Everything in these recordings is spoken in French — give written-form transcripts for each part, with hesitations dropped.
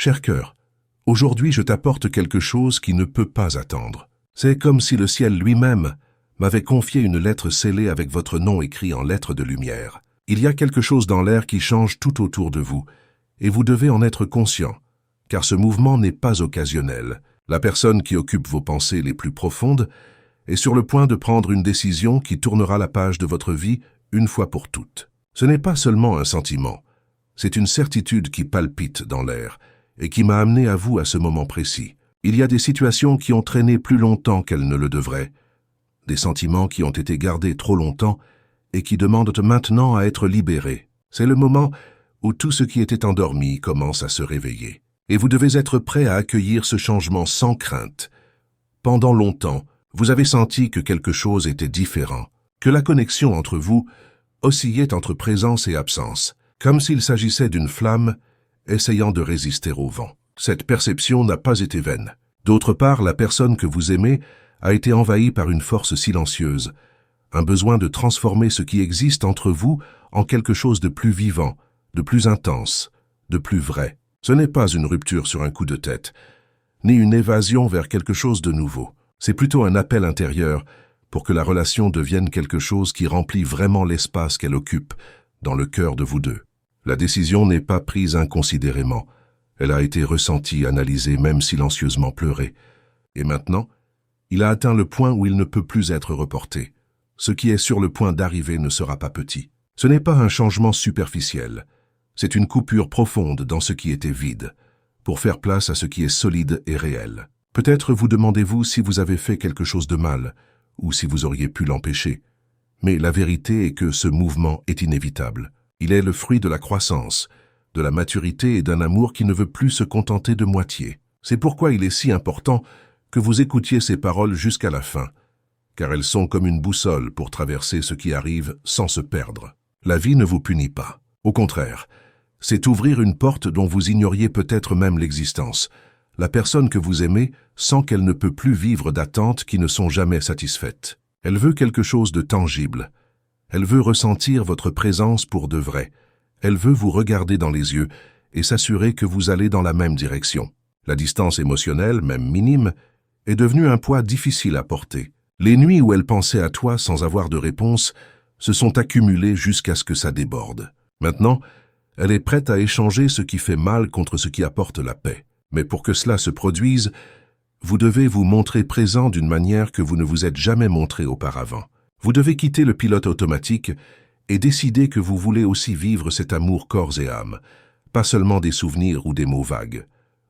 Cher cœur, aujourd'hui je t'apporte quelque chose qui ne peut pas attendre. C'est comme si le ciel lui-même m'avait confié une lettre scellée avec votre nom écrit en lettres de lumière. Il y a quelque chose dans l'air qui change tout autour de vous, et vous devez en être conscient, car ce mouvement n'est pas occasionnel. La personne qui occupe vos pensées les plus profondes est sur le point de prendre une décision qui tournera la page de votre vie une fois pour toutes. Ce n'est pas seulement un sentiment, c'est une certitude qui palpite dans l'air et qui m'a amené à vous à ce moment précis. Il y a des situations qui ont traîné plus longtemps qu'elles ne le devraient, des sentiments qui ont été gardés trop longtemps et qui demandent maintenant à être libérés. C'est le moment où tout ce qui était endormi commence à se réveiller. Et vous devez être prêt à accueillir ce changement sans crainte. Pendant longtemps, vous avez senti que quelque chose était différent, que la connexion entre vous oscillait entre présence et absence, comme s'il s'agissait d'une flamme essayant de résister au vent. Cette perception n'a pas été vaine. D'autre part, la personne que vous aimez a été envahie par une force silencieuse, un besoin de transformer ce qui existe entre vous en quelque chose de plus vivant, de plus intense, de plus vrai. Ce n'est pas une rupture sur un coup de tête, ni une évasion vers quelque chose de nouveau. C'est plutôt un appel intérieur pour que la relation devienne quelque chose qui remplit vraiment l'espace qu'elle occupe dans le cœur de vous deux. La décision n'est pas prise inconsidérément. Elle a été ressentie, analysée, même silencieusement pleurée. Et maintenant, il a atteint le point où il ne peut plus être reporté. Ce qui est sur le point d'arriver ne sera pas petit. Ce n'est pas un changement superficiel. C'est une coupure profonde dans ce qui était vide, pour faire place à ce qui est solide et réel. Peut-être vous demandez-vous si vous avez fait quelque chose de mal, ou si vous auriez pu l'empêcher. Mais la vérité est que ce mouvement est inévitable. Il est le fruit de la croissance, de la maturité et d'un amour qui ne veut plus se contenter de moitié. C'est pourquoi il est si important que vous écoutiez ces paroles jusqu'à la fin, car elles sont comme une boussole pour traverser ce qui arrive sans se perdre. La vie ne vous punit pas. Au contraire, c'est ouvrir une porte dont vous ignoriez peut-être même l'existence. La personne que vous aimez sent qu'elle ne peut plus vivre d'attentes qui ne sont jamais satisfaites. Elle veut quelque chose de tangible. Elle veut ressentir votre présence pour de vrai. Elle veut vous regarder dans les yeux et s'assurer que vous allez dans la même direction. La distance émotionnelle, même minime, est devenue un poids difficile à porter. Les nuits où elle pensait à toi sans avoir de réponse se sont accumulées jusqu'à ce que ça déborde. Maintenant, elle est prête à échanger ce qui fait mal contre ce qui apporte la paix. Mais pour que cela se produise, vous devez vous montrer présent d'une manière que vous ne vous êtes jamais montré auparavant. Vous devez quitter le pilote automatique et décider que vous voulez aussi vivre cet amour corps et âme, pas seulement des souvenirs ou des mots vagues.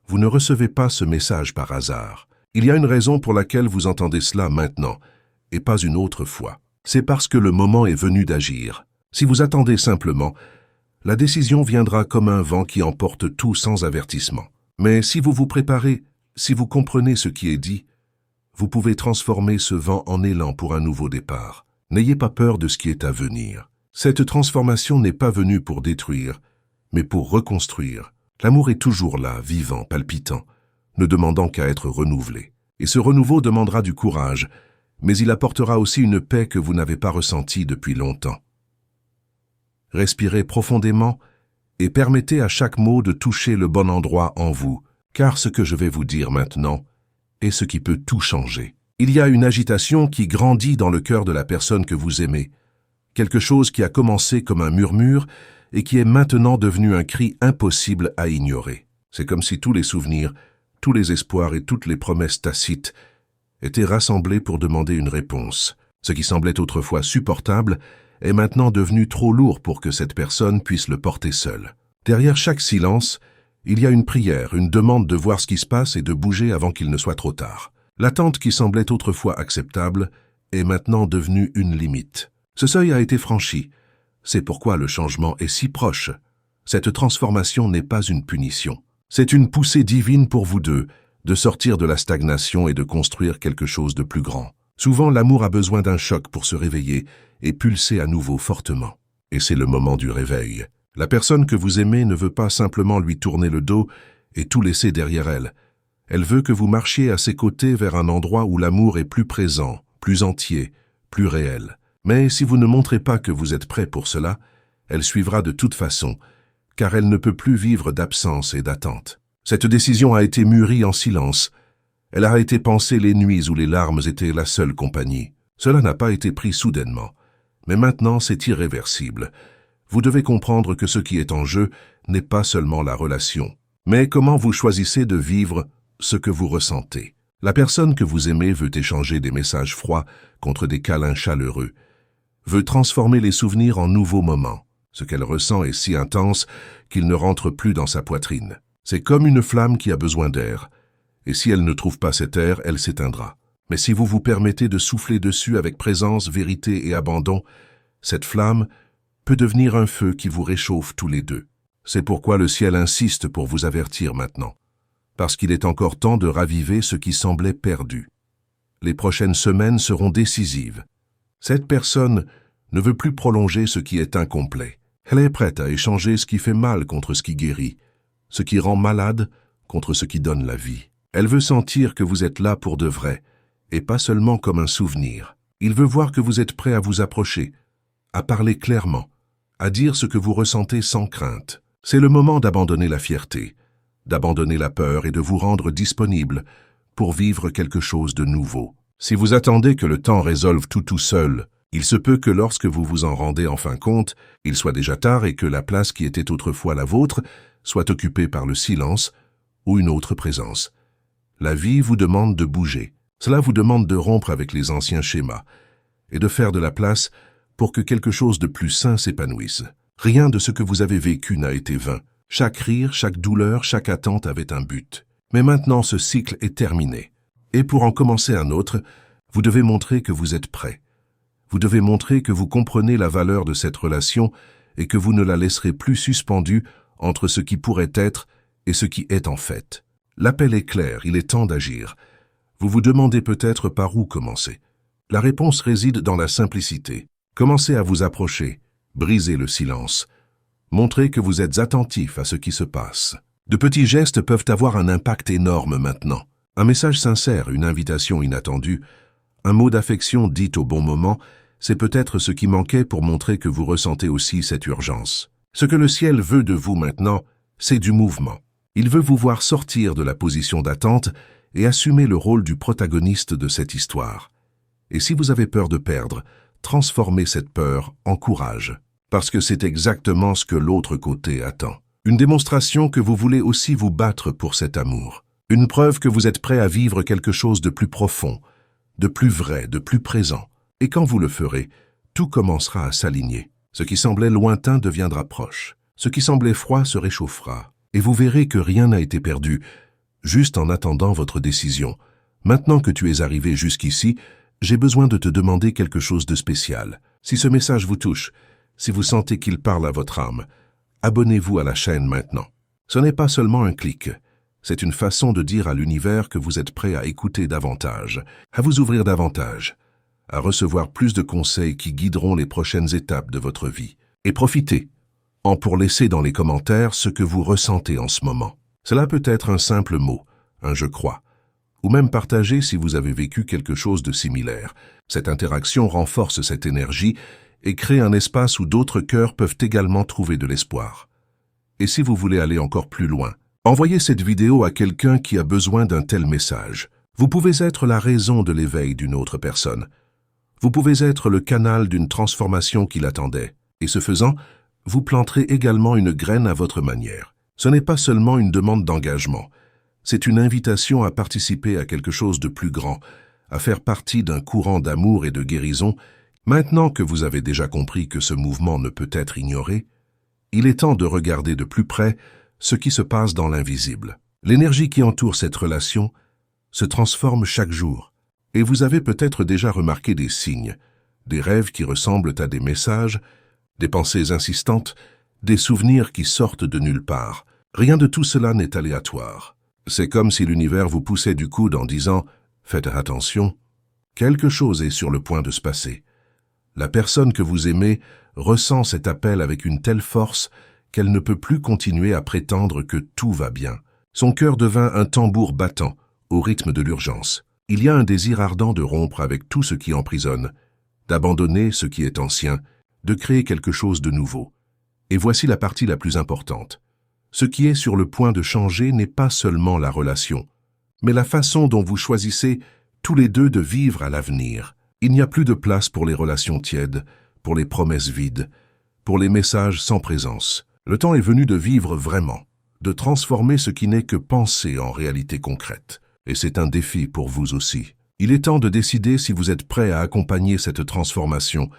Vous ne recevez pas ce message par hasard. Il y a une raison pour laquelle vous entendez cela maintenant, et pas une autre fois. C'est parce que le moment est venu d'agir. Si vous attendez simplement, la décision viendra comme un vent qui emporte tout sans avertissement. Mais si vous vous préparez, si vous comprenez ce qui est dit, vous pouvez transformer ce vent en élan pour un nouveau départ. N'ayez pas peur de ce qui est à venir. Cette transformation n'est pas venue pour détruire, mais pour reconstruire. L'amour est toujours là, vivant, palpitant, ne demandant qu'à être renouvelé. Et ce renouveau demandera du courage, mais il apportera aussi une paix que vous n'avez pas ressentie depuis longtemps. Respirez profondément et permettez à chaque mot de toucher le bon endroit en vous, car ce que je vais vous dire maintenant est ce qui peut tout changer. Il y a une agitation qui grandit dans le cœur de la personne que vous aimez, quelque chose qui a commencé comme un murmure et qui est maintenant devenu un cri impossible à ignorer. C'est comme si tous les souvenirs, tous les espoirs et toutes les promesses tacites étaient rassemblés pour demander une réponse. Ce qui semblait autrefois supportable est maintenant devenu trop lourd pour que cette personne puisse le porter seule. Derrière chaque silence, il y a une prière, une demande de voir ce qui se passe et de bouger avant qu'il ne soit trop tard. L'attente qui semblait autrefois acceptable est maintenant devenue une limite. Ce seuil a été franchi. C'est pourquoi le changement est si proche. Cette transformation n'est pas une punition. C'est une poussée divine pour vous deux, de sortir de la stagnation et de construire quelque chose de plus grand. Souvent, l'amour a besoin d'un choc pour se réveiller et pulser à nouveau fortement. Et c'est le moment du réveil. La personne que vous aimez ne veut pas simplement lui tourner le dos et tout laisser derrière elle. Elle veut que vous marchiez à ses côtés vers un endroit où l'amour est plus présent, plus entier, plus réel. Mais si vous ne montrez pas que vous êtes prêt pour cela, elle suivra de toute façon, car elle ne peut plus vivre d'absence et d'attente. Cette décision a été mûrie en silence. Elle a été pensée les nuits où les larmes étaient la seule compagnie. Cela n'a pas été pris soudainement. Mais maintenant, c'est irréversible. Vous devez comprendre que ce qui est en jeu n'est pas seulement la relation, mais comment vous choisissez de vivre ce que vous ressentez. La personne que vous aimez veut échanger des messages froids contre des câlins chaleureux, veut transformer les souvenirs en nouveaux moments. Ce qu'elle ressent est si intense qu'il ne rentre plus dans sa poitrine. C'est comme une flamme qui a besoin d'air, et si elle ne trouve pas cet air, elle s'éteindra. Mais si vous vous permettez de souffler dessus avec présence, vérité et abandon, cette flamme peut devenir un feu qui vous réchauffe tous les deux. C'est pourquoi le ciel insiste pour vous avertir maintenant, parce qu'il est encore temps de raviver ce qui semblait perdu. Les prochaines semaines seront décisives. Cette personne ne veut plus prolonger ce qui est incomplet. Elle est prête à échanger ce qui fait mal contre ce qui guérit, ce qui rend malade contre ce qui donne la vie. Elle veut sentir que vous êtes là pour de vrai, et pas seulement comme un souvenir. Il veut voir que vous êtes prêt à vous approcher, à parler clairement, à dire ce que vous ressentez sans crainte. C'est le moment d'abandonner la fierté, d'abandonner la peur et de vous rendre disponible pour vivre quelque chose de nouveau. Si vous attendez que le temps résolve tout seul, il se peut que lorsque vous vous en rendez enfin compte, il soit déjà tard et que la place qui était autrefois la vôtre soit occupée par le silence ou une autre présence. La vie vous demande de bouger. Cela vous demande de rompre avec les anciens schémas et de faire de la place pour que quelque chose de plus sain s'épanouisse. Rien de ce que vous avez vécu n'a été vain. Chaque rire, chaque douleur, chaque attente avait un but. Mais maintenant, ce cycle est terminé. Et pour en commencer un autre, vous devez montrer que vous êtes prêt. Vous devez montrer que vous comprenez la valeur de cette relation et que vous ne la laisserez plus suspendue entre ce qui pourrait être et ce qui est en fait. L'appel est clair, il est temps d'agir. Vous vous demandez peut-être par où commencer. La réponse réside dans la simplicité. Commencez à vous approcher, brisez le silence. Montrez que vous êtes attentif à ce qui se passe. De petits gestes peuvent avoir un impact énorme maintenant. Un message sincère, une invitation inattendue, un mot d'affection dit au bon moment, c'est peut-être ce qui manquait pour montrer que vous ressentez aussi cette urgence. Ce que le ciel veut de vous maintenant, c'est du mouvement. Il veut vous voir sortir de la position d'attente et assumer le rôle du protagoniste de cette histoire. Et si vous avez peur de perdre, transformez cette peur en courage, parce que c'est exactement ce que l'autre côté attend. Une démonstration que vous voulez aussi vous battre pour cet amour. Une preuve que vous êtes prêt à vivre quelque chose de plus profond, de plus vrai, de plus présent. Et quand vous le ferez, tout commencera à s'aligner. Ce qui semblait lointain deviendra proche. Ce qui semblait froid se réchauffera. Et vous verrez que rien n'a été perdu, juste en attendant votre décision. Maintenant que tu es arrivé jusqu'ici, j'ai besoin de te demander quelque chose de spécial. Si ce message vous touche, si vous sentez qu'il parle à votre âme, abonnez-vous à la chaîne maintenant. Ce n'est pas seulement un clic. C'est une façon de dire à l'univers que vous êtes prêt à écouter davantage, à vous ouvrir davantage, à recevoir plus de conseils qui guideront les prochaines étapes de votre vie. Et profitez, pour laisser dans les commentaires ce que vous ressentez en ce moment. Cela peut être un simple mot, un « je crois », ou même partager si vous avez vécu quelque chose de similaire. Cette interaction renforce cette énergie et crée un espace où d'autres cœurs peuvent également trouver de l'espoir. Et si vous voulez aller encore plus loin, envoyez cette vidéo à quelqu'un qui a besoin d'un tel message. Vous pouvez être la raison de l'éveil d'une autre personne. Vous pouvez être le canal d'une transformation qu'il attendait. Et ce faisant, vous planterez également une graine à votre manière. Ce n'est pas seulement une demande d'engagement. C'est une invitation à participer à quelque chose de plus grand, à faire partie d'un courant d'amour et de guérison. Maintenant que vous avez déjà compris que ce mouvement ne peut être ignoré, il est temps de regarder de plus près ce qui se passe dans l'invisible. L'énergie qui entoure cette relation se transforme chaque jour. Et vous avez peut-être déjà remarqué des signes, des rêves qui ressemblent à des messages, des pensées insistantes, des souvenirs qui sortent de nulle part. Rien de tout cela n'est aléatoire. C'est comme si l'univers vous poussait du coude en disant « Faites attention, quelque chose est sur le point de se passer ». La personne que vous aimez ressent cet appel avec une telle force qu'elle ne peut plus continuer à prétendre que tout va bien. Son cœur devint un tambour battant, au rythme de l'urgence. Il y a un désir ardent de rompre avec tout ce qui emprisonne, d'abandonner ce qui est ancien, de créer quelque chose de nouveau. Et voici la partie la plus importante. Ce qui est sur le point de changer n'est pas seulement la relation, mais la façon dont vous choisissez tous les deux de vivre à l'avenir. Il n'y a plus de place pour les relations tièdes, pour les promesses vides, pour les messages sans présence. Le temps est venu de vivre vraiment, de transformer ce qui n'est que pensée en réalité concrète. Et c'est un défi pour vous aussi. Il est temps de décider si vous êtes prêt à accompagner cette transformation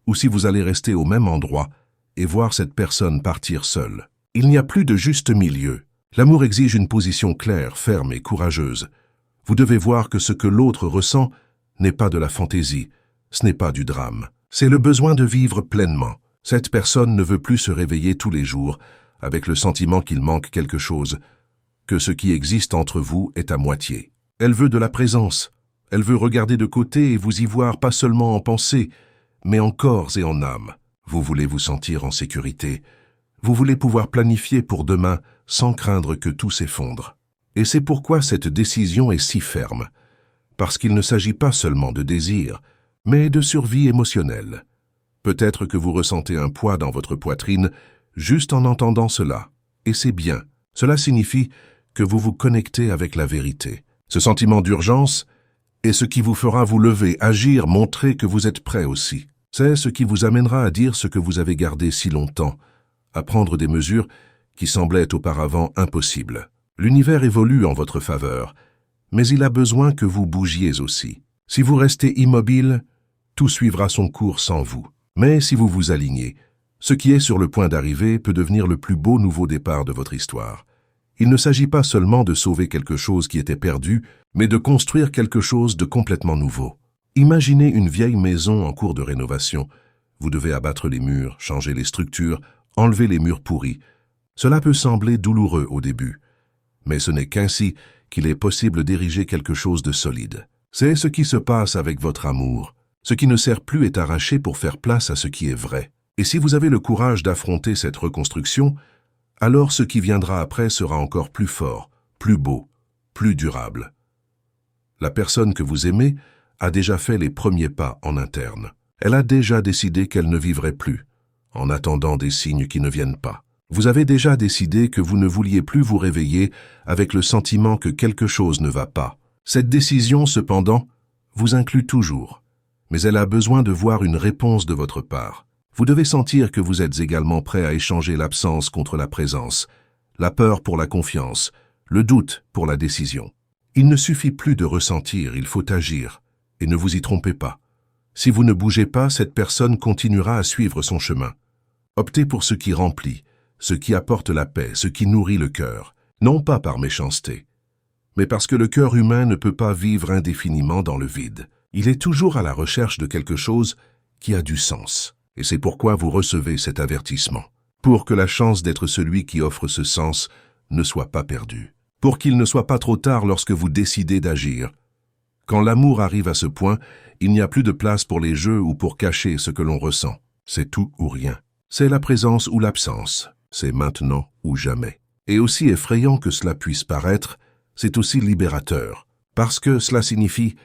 ou si vous allez rester au même endroit et voir cette personne partir seule. Il n'y a plus de juste milieu. L'amour exige une position claire, ferme et courageuse. Vous devez voir que ce que l'autre ressent n'est pas de la fantaisie, ce n'est pas du drame. C'est le besoin de vivre pleinement. Cette personne ne veut plus se réveiller tous les jours avec le sentiment qu'il manque quelque chose, que ce qui existe entre vous est à moitié. Elle veut de la présence. Elle veut regarder de côté et vous y voir pas seulement en pensée, mais en corps et en âme. Vous voulez vous sentir en sécurité. Vous voulez pouvoir planifier pour demain sans craindre que tout s'effondre. Et c'est pourquoi cette décision est si ferme. Parce qu'il ne s'agit pas seulement de désir, mais de survie émotionnelle. Peut-être que vous ressentez un poids dans votre poitrine juste en entendant cela. Et c'est bien. Cela signifie que vous vous connectez avec la vérité. Ce sentiment d'urgence est ce qui vous fera vous lever, agir, montrer que vous êtes prêt aussi. C'est ce qui vous amènera à dire ce que vous avez gardé si longtemps, à prendre des mesures qui semblaient auparavant impossibles. L'univers évolue en votre faveur, mais il a besoin que vous bougiez aussi. Si vous restez immobile, tout suivra son cours sans vous. Mais si vous vous alignez, ce qui est sur le point d'arriver peut devenir le plus beau nouveau départ de votre histoire. Il ne s'agit pas seulement de sauver quelque chose qui était perdu, mais de construire quelque chose de complètement nouveau. Imaginez une vieille maison en cours de rénovation. Vous devez abattre les murs, changer les structures, enlever les murs pourris. Cela peut sembler douloureux au début, mais ce n'est qu'ainsi qu'il est possible d'ériger quelque chose de solide. C'est ce qui se passe avec votre amour. Ce qui ne sert plus est arraché pour faire place à ce qui est vrai. Et si vous avez le courage d'affronter cette reconstruction, alors ce qui viendra après sera encore plus fort, plus beau, plus durable. La personne que vous aimez a déjà fait les premiers pas en interne. Elle a déjà décidé qu'elle ne vivrait plus, en attendant des signes qui ne viennent pas. Vous avez déjà décidé que vous ne vouliez plus vous réveiller avec le sentiment que quelque chose ne va pas. Cette décision, cependant, vous inclut toujours, mais elle a besoin de voir une réponse de votre part. Vous devez sentir que vous êtes également prêt à échanger l'absence contre la présence, la peur pour la confiance, le doute pour la décision. Il ne suffit plus de ressentir, il faut agir. Et ne vous y trompez pas. Si vous ne bougez pas, cette personne continuera à suivre son chemin. Optez pour ce qui remplit, ce qui apporte la paix, ce qui nourrit le cœur, non pas par méchanceté, mais parce que le cœur humain ne peut pas vivre indéfiniment dans le vide. Il est toujours à la recherche de quelque chose qui a du sens. Et c'est pourquoi vous recevez cet avertissement, pour que la chance d'être celui qui offre ce sens ne soit pas perdue, pour qu'il ne soit pas trop tard lorsque vous décidez d'agir. Quand l'amour arrive à ce point, il n'y a plus de place pour les jeux ou pour cacher ce que l'on ressent. C'est tout ou rien. C'est la présence ou l'absence. C'est maintenant ou jamais. Et aussi effrayant que cela puisse paraître, c'est aussi libérateur, parce que cela signifie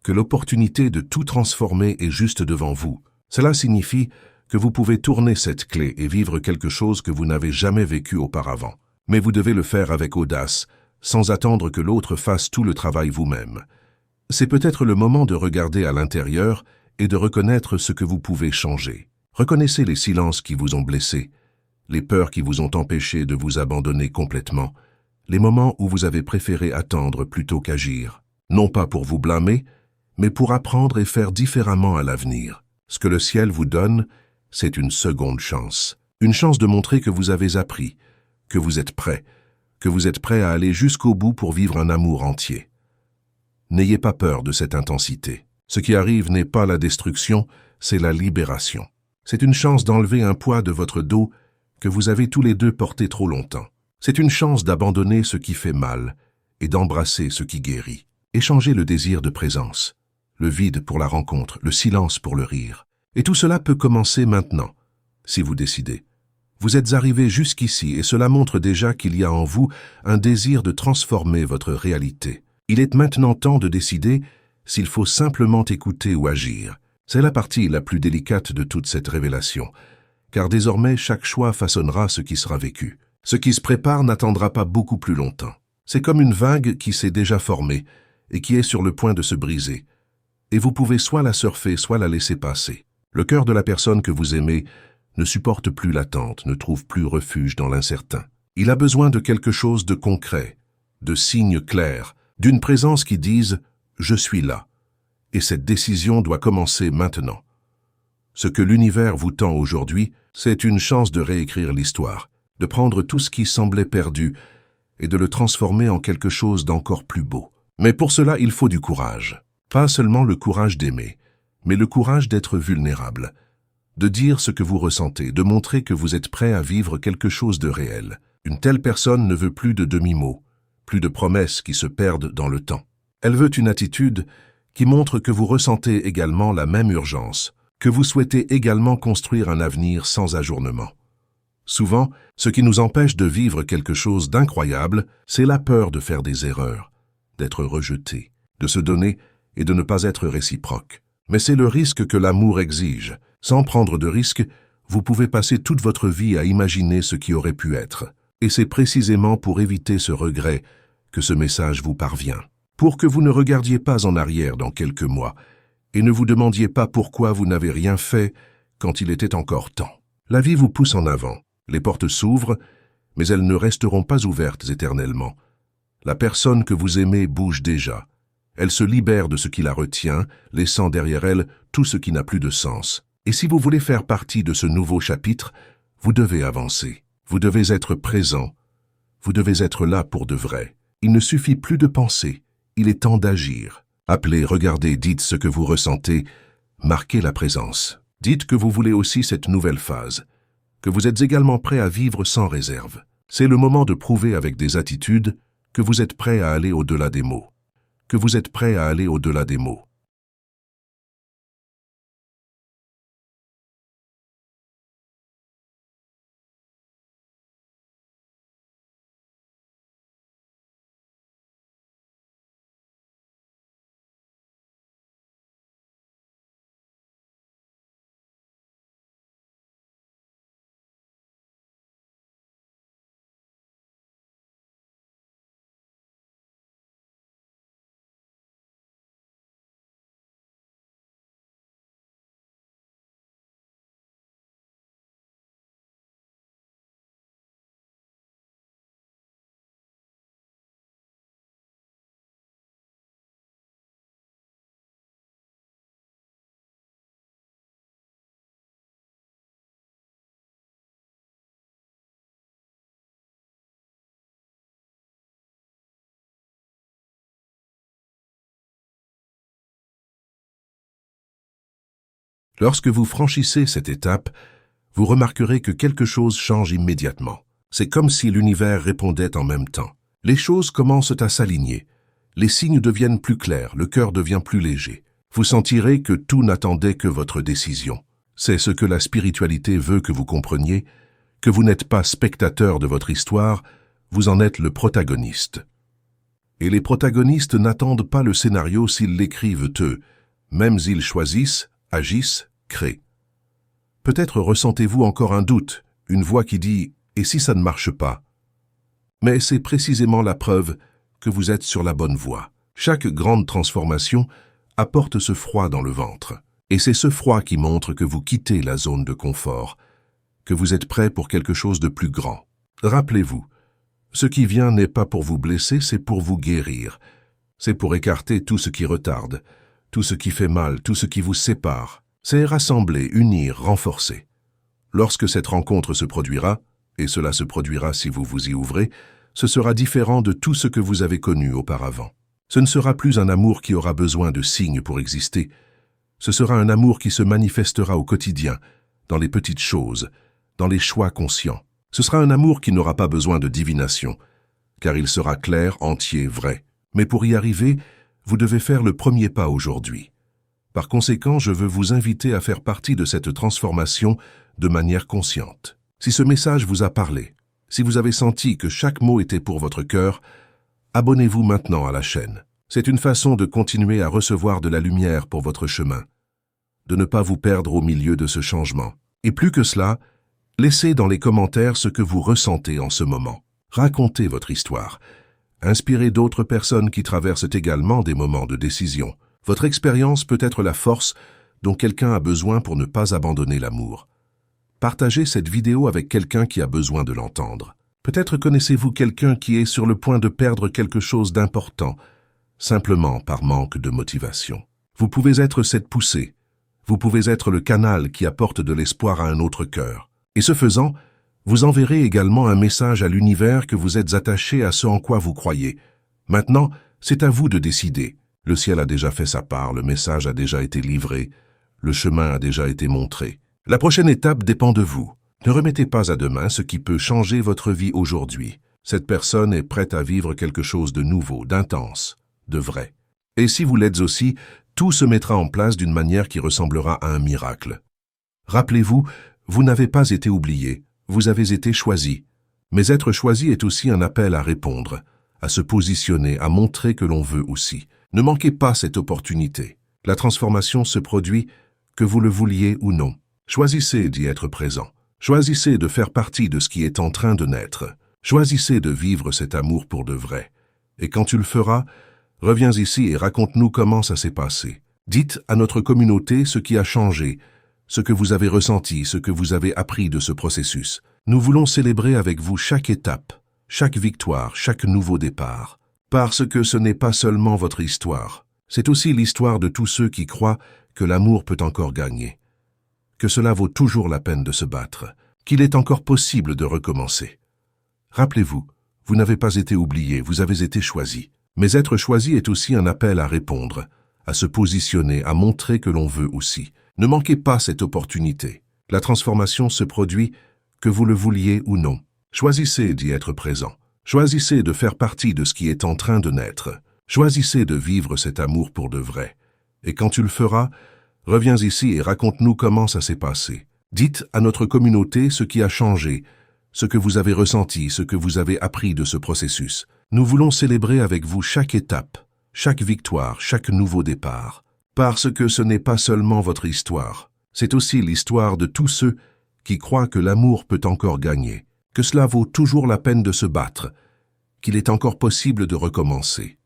que l'opportunité de tout transformer est juste devant vous. Cela signifie que vous pouvez tourner cette clé et vivre quelque chose que vous n'avez jamais vécu auparavant. Mais vous devez le faire avec audace, sans attendre que l'autre fasse tout le travail vous-même. C'est peut-être le moment de regarder à l'intérieur et de reconnaître ce que vous pouvez changer. Reconnaissez les silences qui vous ont blessé, les peurs qui vous ont empêché de vous abandonner complètement, les moments où vous avez préféré attendre plutôt qu'agir. Non pas pour vous blâmer, mais pour apprendre et faire différemment à l'avenir. Ce que le ciel vous donne, c'est une seconde chance. Une chance de montrer que vous avez appris, que vous êtes prêt à aller jusqu'au bout pour vivre un amour entier. N'ayez pas peur de cette intensité. Ce qui arrive n'est pas la destruction, c'est la libération. C'est une chance d'enlever un poids de votre dos que vous avez tous les deux porté trop longtemps. C'est une chance d'abandonner ce qui fait mal et d'embrasser ce qui guérit. Échangez le désir de présence, le vide pour la rencontre, le silence pour le rire. Et tout cela peut commencer maintenant, si vous décidez. Vous êtes arrivé jusqu'ici et cela montre déjà qu'il y a en vous un désir de transformer votre réalité. Il est maintenant temps de décider s'il faut simplement écouter ou agir. C'est la partie la plus délicate de toute cette révélation, car désormais chaque choix façonnera ce qui sera vécu. Ce qui se prépare n'attendra pas beaucoup plus longtemps. C'est comme une vague qui s'est déjà formée et qui est sur le point de se briser. Et vous pouvez soit la surfer, soit la laisser passer. Le cœur de la personne que vous aimez ne supporte plus l'attente, ne trouve plus refuge dans l'incertain. Il a besoin de quelque chose de concret, de signes clairs, d'une présence qui dise « je suis là ». Et cette décision doit commencer maintenant. Ce que l'univers vous tend aujourd'hui, c'est une chance de réécrire l'histoire, de prendre tout ce qui semblait perdu et de le transformer en quelque chose d'encore plus beau. Mais pour cela, il faut du courage. Pas seulement le courage d'aimer, mais le courage d'être vulnérable, de dire ce que vous ressentez, de montrer que vous êtes prêt à vivre quelque chose de réel. Une telle personne ne veut plus de demi-mots, plus de promesses qui se perdent dans le temps. Elle veut une attitude qui montre que vous ressentez également la même urgence, que vous souhaitez également construire un avenir sans ajournement. Souvent, ce qui nous empêche de vivre quelque chose d'incroyable, c'est la peur de faire des erreurs, d'être rejeté, de se donner et de ne pas être réciproque. Mais c'est le risque que l'amour exige. Sans prendre de risque, vous pouvez passer toute votre vie à imaginer ce qui aurait pu être. Et c'est précisément pour éviter ce regret que ce message vous parvient. Pour que vous ne regardiez pas en arrière dans quelques mois et ne vous demandiez pas pourquoi vous n'avez rien fait quand il était encore temps. La vie vous pousse en avant. Les portes s'ouvrent, mais elles ne resteront pas ouvertes éternellement. La personne que vous aimez bouge déjà. Elle se libère de ce qui la retient, laissant derrière elle tout ce qui n'a plus de sens. Et si vous voulez faire partie de ce nouveau chapitre, vous devez avancer. Vous devez être présent. Vous devez être là pour de vrai. Il ne suffit plus de penser. Il est temps d'agir. Appelez, regardez, dites ce que vous ressentez. Marquez la présence. Dites que vous voulez aussi cette nouvelle phase, que vous êtes également prêt à vivre sans réserve. C'est le moment de prouver avec des attitudes que vous êtes prêt à aller au-delà des mots. Que vous êtes prêt à aller au-delà des mots. Lorsque vous franchissez cette étape, vous remarquerez que quelque chose change immédiatement. C'est comme si l'univers répondait en même temps. Les choses commencent à s'aligner. Les signes deviennent plus clairs, le cœur devient plus léger. Vous sentirez que tout n'attendait que votre décision. C'est ce que la spiritualité veut que vous compreniez, que vous n'êtes pas spectateur de votre histoire, vous en êtes le protagoniste. Et les protagonistes n'attendent pas le scénario s'ils l'écrivent eux, même s'ils choisissent, agissent, créent. Peut-être ressentez-vous encore un doute, une voix qui dit « et si ça ne marche pas ?» Mais c'est précisément la preuve que vous êtes sur la bonne voie. Chaque grande transformation apporte ce froid dans le ventre. Et c'est ce froid qui montre que vous quittez la zone de confort, que vous êtes prêt pour quelque chose de plus grand. Rappelez-vous, ce qui vient n'est pas pour vous blesser, c'est pour vous guérir. C'est pour écarter tout ce qui retarde, tout ce qui fait mal, tout ce qui vous sépare. C'est rassembler, unir, renforcer. Lorsque cette rencontre se produira, et cela se produira si vous vous y ouvrez, ce sera différent de tout ce que vous avez connu auparavant. Ce ne sera plus un amour qui aura besoin de signes pour exister. Ce sera un amour qui se manifestera au quotidien, dans les petites choses, dans les choix conscients. Ce sera un amour qui n'aura pas besoin de divination, car il sera clair, entier, vrai. Mais pour y arriver, vous devez faire le premier pas aujourd'hui. Par conséquent, je veux vous inviter à faire partie de cette transformation de manière consciente. Si ce message vous a parlé, si vous avez senti que chaque mot était pour votre cœur, abonnez-vous maintenant à la chaîne. C'est une façon de continuer à recevoir de la lumière pour votre chemin, de ne pas vous perdre au milieu de ce changement. Et plus que cela, Laissez dans les commentaires ce que vous ressentez en ce moment. Racontez votre histoire. Inspirez d'autres personnes qui traversent également des moments de décision. Votre expérience peut être la force dont quelqu'un a besoin pour ne pas abandonner l'amour. Partagez cette vidéo avec quelqu'un qui a besoin de l'entendre. Peut-être connaissez-vous quelqu'un qui est sur le point de perdre quelque chose d'important, simplement par manque de motivation. Vous pouvez être cette poussée. Vous pouvez être le canal qui apporte de l'espoir à un autre cœur. Et ce faisant, vous enverrez également un message à l'univers que vous êtes attaché à ce en quoi vous croyez. Maintenant, c'est à vous de décider. Le ciel a déjà fait sa part, le message a déjà été livré, le chemin a déjà été montré. La prochaine étape dépend de vous. Ne remettez pas à demain ce qui peut changer votre vie aujourd'hui. Cette personne est prête à vivre quelque chose de nouveau, d'intense, de vrai. Et si vous l'êtes aussi, tout se mettra en place d'une manière qui ressemblera à un miracle. Rappelez-vous, vous n'avez pas été oublié, vous avez été choisi. Mais être choisi est aussi un appel à répondre, à se positionner, à montrer que l'on veut aussi. Ne manquez pas cette opportunité. La transformation se produit, que vous le vouliez ou non. Choisissez d'y être présent. Choisissez de faire partie de ce qui est en train de naître. Choisissez de vivre cet amour pour de vrai. Et quand tu le feras, reviens ici et raconte-nous comment ça s'est passé. Dites à notre communauté ce qui a changé, ce que vous avez ressenti, ce que vous avez appris de ce processus. Nous voulons célébrer avec vous chaque étape, chaque victoire, chaque nouveau départ. Parce que ce n'est pas seulement votre histoire, c'est aussi l'histoire de tous ceux qui croient que l'amour peut encore gagner, que cela vaut toujours la peine de se battre, qu'il est encore possible de recommencer. Rappelez-vous, vous n'avez pas été oublié, vous avez été choisi. Mais être choisi est aussi un appel à répondre, à se positionner, à montrer que l'on veut aussi. Ne manquez pas cette opportunité. La transformation se produit, que vous le vouliez ou non. Choisissez d'y être présent. Choisissez de faire partie de ce qui est en train de naître. Choisissez de vivre cet amour pour de vrai. Et quand tu le feras, reviens ici et raconte-nous comment ça s'est passé. Dites à notre communauté ce qui a changé, ce que vous avez ressenti, ce que vous avez appris de ce processus. Nous voulons célébrer avec vous chaque étape, chaque victoire, chaque nouveau départ. Parce que ce n'est pas seulement votre histoire, c'est aussi l'histoire de tous ceux qui croient que l'amour peut encore gagner, que cela vaut toujours la peine de se battre, qu'il est encore possible de recommencer.